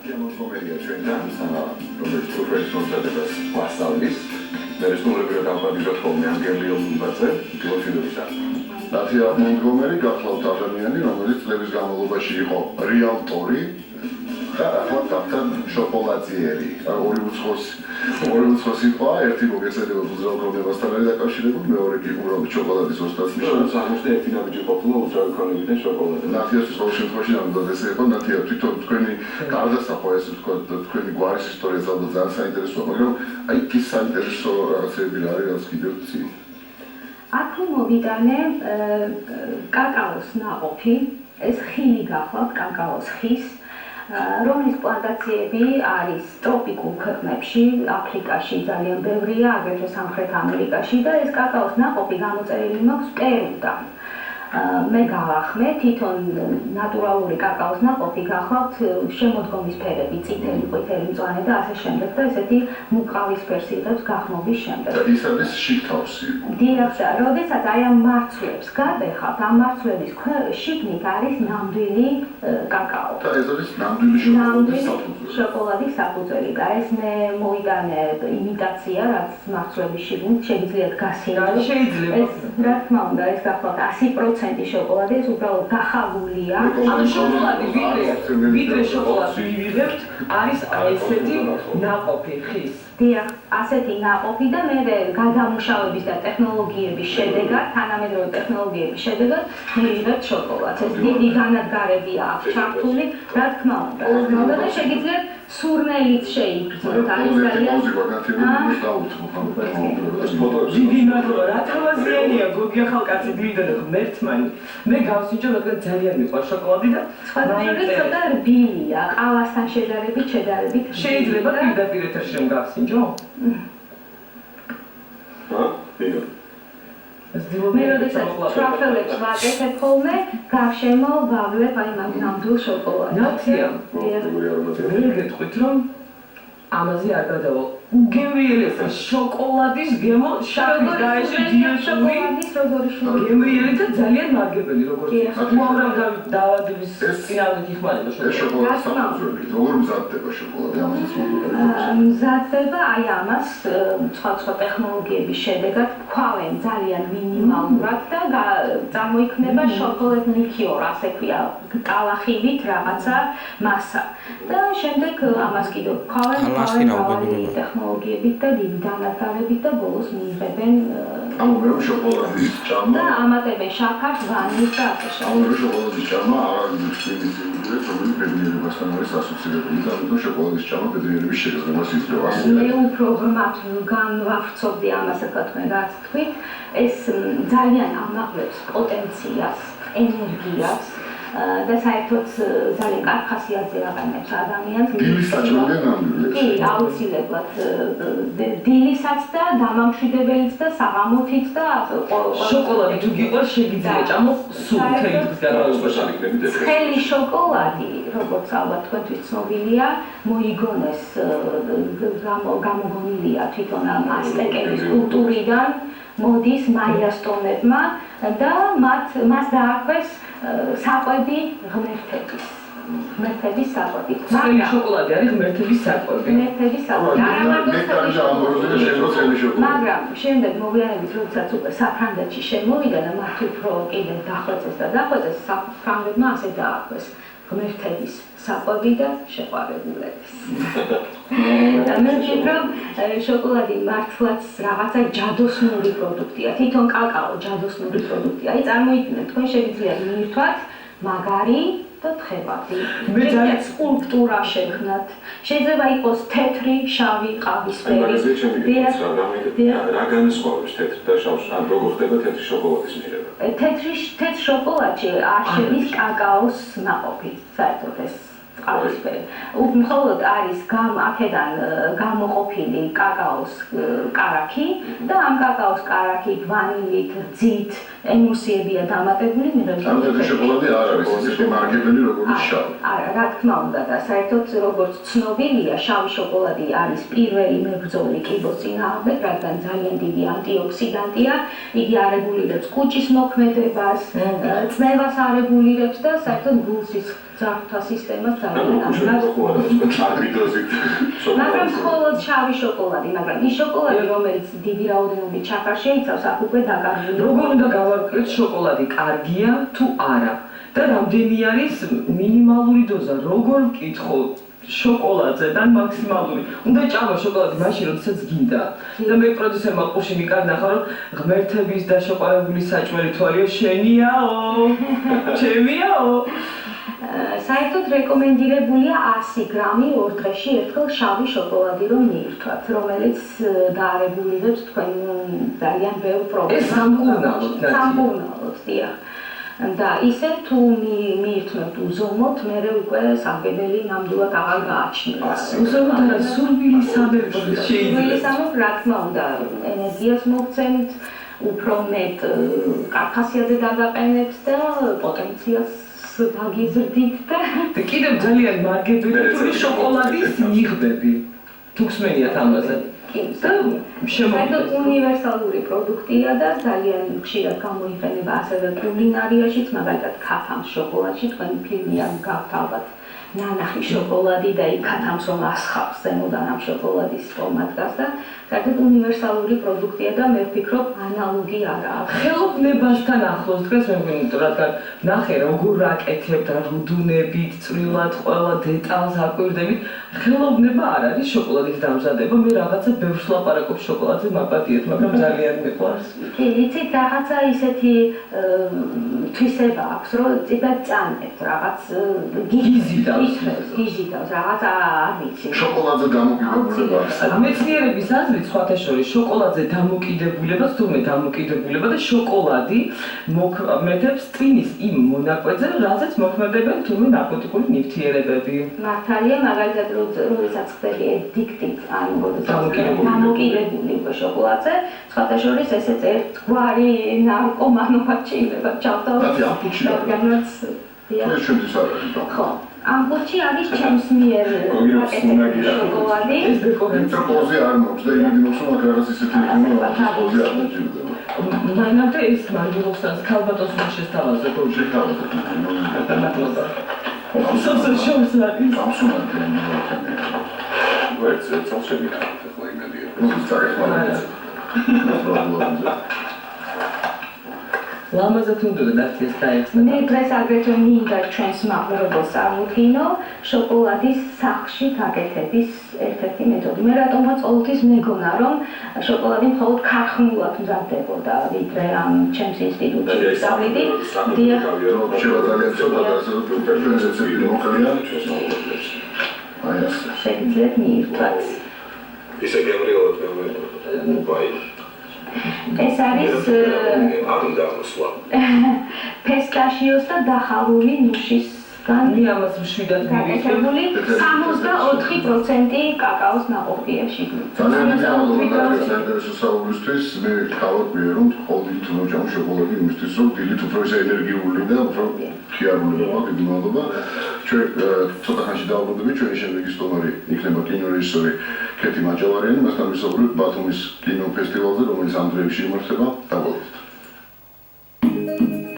შემოგვიყვება ჩვენთან, რომელიც პროფესიის მომზადებას ვასწავლის. მე რესპუბლიკურ დამკვიდრებელ ხოლმე ანგელიო ლუბაძე, ფილოსოფიისა. ნათია მონტგომერი გახლავთ ადამიანი, რომელიც წლების განმავლობაში იყო რეალტორი და ახლა გახდა შოკოლადიერი. ორი უცხოს იყო, ერთი მოგესალმება უძრავკრონებასთან არის დაკავშირებული, მეორე კი უბრალოდ შოკოლადის ოსტატს ნიშნავს. აღმოჩნდა ერთი ნაბიჯი ყოფილა უძრავკრონებიდან შოკოლადი. ნათიას ყოველ შემთხვევაში ნამდვილად ესე იყო, ნათია თვითონ თქვენი გარდასახვა, ესე ვთქვათ, თქვენი გვარის ისტორიაც ალბათ ძალიან საინტერესოა, მაგრამ აი ის საინტერესო რაღაცები რა არის, რაც კიდევ ცი. აქ მოვიტანე კაკაოს ნაყოფი, ეს ხილი გახლავთ კაკაოს ხის, რომლის პლანტაციები არის ტროპიკულ ქვეყნებში, აფრიკაში ძალიან ბევრია, აგრეთვე სამხრეთ ამერიკაში და ეს კაკაოს ნაყოფი გამოწერილი მაქვს პერუდან. მე გავახმე თვითონ ნატურალური კაკაოს ნაყოფი გახლავთ შემოდგომის ფერები, წითელი, ყვითელი, მწვანე და ასე შემდეგ და ესეთი მუყავისფერს იღებს გახმობის შემდეგ. და ის არის შიგთავსი. დიახ, როდესაც აი ამ მარცვლებს გადეხავთ, ამ მარცვლების შიგნით არის ნამდვილი კაკაო. და ეს არის ნამდვილი შოკოლადის საფუძველი და ეს მე მოვიტანე იმიტაცია, რაც მარცვლების შიგნით შეგიძლიათ გასინჯოთ. ეს რა თქმა უნდა, ეს გახლავთ 100% შოკოლადი, ეს უბრალოდ დახავულია. ანუ შოკოლადი ვიდრე შოკოლადს მივიღებთ, არის ესეთი ნაყოფი ხის. დიახ, ასეთი ნაყოფი და მე გადამუშავების და ტექნოლოგიების შედეგად, თანამედროვე ტექნოლოგიების შედეგად მივიღებთ შოკოლადს. ეს დიდი განადგარებია აქვს ჩართული, რა თქმა უნდა და შეგიძლიათ სურნელით შეიგრძნოთ, არის ძალიან დიდი მადლობა, რატომაზიანია გოგი ახალკაცი დივიდენ ღმერთმანი. მე გავსინჯო, რადგან ძალიან მიყვარს შოკოლადი და სხვადასხვა ცოტა რბილია, ყავასთან შედარებით შედარებით. შეიძლება პირდაპირ ეთერში რომ გავსინჯო? მე როდესაც ტრაფელებს ვაკეთებ ხოლმე, გარშემო ვავლებ აი მაგ ნამდვილ შოკოლადს. ნათია, მე გეტყვით რომ ამაზე არ გადავალ. უგემრიელეს შოკოლადის გემო შაქრის გარეშე დიოშური გემრიელი და ძალიან მარგებელი როგორც უამრავ დაავადების წინააღმდეგ იხმარება შოკოლადი. როგორ მზადდება შოკოლადი ამას? მზადდება აი ამას სხვა ტექნოლოგიების შედეგად ქვავენ ძალიან მინიმალურად და წარმოიქმნება შოკოლად ლიქიორ, ასე ქვია, ტალახივით რაღაცა მასა. და შემდეგ ამას კიდევ ქვავენ ტექნოლოგიებით და დიდი განვითარებით და ბოლოს მიიღებენ შოკოლადის ჭამა და ამატებენ შაქარს, ვანილს და ასე შემდეგ. შოკოლადის ჭამა არ არის რომელიც ბედნიერებასთან არის ასოცირებული და ამიტომ შოკოლადის ჭამა ბედნიერების შეგრძნებას იძლევა. მე უფრო ღრმად განვავრცობდი ამას, რა თქმა უნდა, რაც თქვით, ეს ძალიან ამაღლებს პოტენციალს, ენერგიას და საერთოდ ძალიან კარგ ხასიათზე აყენებს ადამიანს. დილის საჭმელია ნამდვილად. კი, აუცილებლად დილისაც და დამამშვიდებელიც და საღამოთიც და შოკოლადი თუ გიყვარს შეგიძლია ჭამო სულ მთელი დღის განმავლობაში. ცხელი შოკოლადი, როგორც ალბათ თქვენთვის ცნობილია, მოიგონეს გამოგონილია თვითონ ამ აზტეკების კულტურიდან, მოდის მაიასტონებმა და მას დაარქვეს საკვები ღმერთების საკვები. ცხელი შოკოლადი არის ღმერთების საკვები. ღმერთების საკვები. მაგრამ შემდეგ მოგვიანებით როდესაც უკვე საფრანგეთში შემოვიდა და მათ უფრო კიდევ დახვეწეს, საფრანგეთმა ასე დაარქვეს ღმერთების საკვები და შეყვარებულების. მე ვფიქრობ, შოკოლადი მართლაც რაღაცა ჯადოსნური პროდუქტია. თვითონ კაკაო ჯადოსნური პროდუქტია. აი წარმოიდგინეთ, თქვენ შეგიძლიათ მიირთვათ მაგარი და თხევადი. მე ძალიან სკულპტურა შექმნათ. შეიძლება იყოს თეთრი, შავი, ყავისფერი. რა განსხვავებს თეთრ და შავს? ან როგორ ხდება თეთრი შოკოლადის მიღება? თეთრ შოკოლადში არ შედის კაკაოს ნაყოფი, საერთოდ ეს ყავისფერი. მხოლოდ არის აქედან გამოყოფილი კაკაოს კარაქი და ამ კაკაოს კარაქით, ვანილით, რძით, ემულსიებია დამატებული მიღებული. ამ თეთრი შოკოლადი არ არის ისეთი მარგებელი როგორც შავი. არა, რა თქმა უნდა და საერთოდ როგორც ცნობილია, შავი შოკოლადი არის პირველი მებრძოლი კიბოს წინააღმდეგ, რადგან ძალიან დიდი ანტიოქსიდანტია. იგი არეგულირებს კუჭის მოქმედებას, წნევას არეგულირებს და საერთოდ გულსის ძარღვთა სისტემას ანუ ძალიან აზრავს. არბიტროზით მაგრამ მხოლოდ შავი შოკოლადი, მაგრამ ის შოკოლადი, რომელიც დიდი რაოდენობით ჩაქარ შეიცავს, აქ უკვე დაკარგული. როგორ უნდა გავარკვიოთ შოკოლადი კარგია თუ არა და რამდენი არის მინიმალური დოზა, როგორ ვკითხო შოკოლადზე და მაქსიმალური. უნდა ჭამო შოკოლადი მაშინ, როდესაც გინდა. და მე პროდიუსერმა ყურში მიკარნახა, რომ ღმერთების და შოკოლადური საჭმელი თვალიო შენიაო. ჩემიაო. საერთოდ რეკომენდირებულია 100 გრამი ორ დღეში ერთხელ შავი შოკოლადი რომ მიირთვათ, რომელიც დაარებულივებს თქვენ ძალიან ბევრ პრობლემას. ეს სამკურნალოდ, ნაცი. სამკურნალოდ, დიახ. და ისე თუ მიირთმევთ უზომოდ, მერე უკვე სამგებელი ნამდვილად აღარ გააჩნია. უზომოდ არა, სურვილი სამეფო შეიძლება. სურვილი სამეფო, რა თქმა უნდა, ენერგიას მოგცემთ, უფრო მეტ კაფასიაზე დაგაყენებთ და პოტენციალს დაგიზრდით და კიდევ ძალიან მარგებითი შოკოლადის მიღბები. თუ გსმენიათ ამაზე. საერთოდ უნივერსალური პროდუქტია და ძალიან ხშირად გამოიყენება ასევე კულინარიაშიც, მაგალითად ქათამს შოკოლადში, თქვენი ფილმი არ გაქვთ ალბათ ნანახი შოკოლადი და იქ ქათამს რომ ასხავს ზემოდან ამ შოკოლადის ფორმატას და საერთოდ უნივერსალური პროდუქტია და მე ვფიქრობ ანალოგი არა აქვს. ხელოვნებასთან ახლოს დღეს მე ვიმეორებ, რადგან ნახე როგორ აკეთებთ რუდუნებით, წვრილად ყველა დეტალს აკვირდებით. ხელოვნება არ არის შოკოლადის დამზადება, მე რაღაცა ბევრს ლაპარაკობ შოკოლადზე მაპატიეთ, მაგრამ ძალიან მიყვარს. კი, იცით, რაღაცა ისეთი თვისება აქვს, რომ წიბად წანებთ, რაღაც გიზიდავს, რაღაცა არ ვიცი. შოკოლადზე დამოკიდებულება აქვს. მეცნიერების აზრით, სხვათა შორის, შოკოლადზე დამოკიდებულება, თურმე დამოკიდებულება და შოკოლადი მოქმედებს ტვინის იმ მონაკვეთზე, რაზეც მოქმედებენ თურმე ნარკოტიკული ნივთიერებები. მართალია, მაგალითად, როდესაც ხდები ედიქტით, ანუ როდესაც დამოკიდებული უკვე შოკოლადზე, სხვათა შორის ესეც ერთგვარი ნარკომანობა ჭირდება ჩავთავაზოთ. დათი, ამპულში არის. რადგანაც ეს ჩვენთვის არ არის. ხო, ამპულში არის ჩემს მიერ გაკეთებული შოკოლადი. ეს დეკორაცია. ტროპოზი არ მოქვს და იმედი მაქვს, რომ აქ რაღაც ისეთი იქნება, ტროპოზი არ დაჭირდება. მანამდე ეს მანჯუროსთან ქალბატონს უნდა შესთავაზო გორში. შეთავაზეთ. მადლობა. სოციალ შოუს არის. სამსუნად ვერც წელშემია ახლა იმედია. ნუ წაგეხმარება. ლამაზად უნდა დაქციეს დაეცნა. მე დღეს აგრეთვე მინდა ჩვენს მაყურებელს წარუდგინო შოკოლადის სახლში გაკეთების ერთ-ერთი მეთოდი. მე რატომღაც ყოველთვის მეგონა, რომ შოკოლადი მხოლოდ ქარხნულად მზადდებოდა, ვიდრე ამ ჩემს ინსტიტუტში ვისწავლიდი. შევა ძალიან ცოტა და ასე რომ პროფესიები მოხდიან. აი ასე. შეგიძლიათ მიირთვათ. ისე გებრიელად ვაი. ეს არის არ უნდა მოსვლა. ფესტაშიოს და დახარული ნუშისგან მე ამას მშვიდად გაკეთებული 64% კაკაოს ნაყოფია შიგნით. ძალიან საინტერესო საუბრისთვის მე გავაკვირე რომ ყოველდღე თუ მოჭამ შოკოლადი იმისთვის რომ დილით უფრო ენერგიული და უფრო ხიარულება მაქვს. დიდი მადლობა. ჩვენ ცოტა ხანში დავბრუნდებით, ჩვენი შემდეგი სტუმარი იქნება კინორეჟისორი ქეთი მაჭავარიანი, მასთან ვისაუბრებთ ბათუმის კინოფესტივალზე, რომელიც ამ დღეებში იმართება. დაგვალეთ.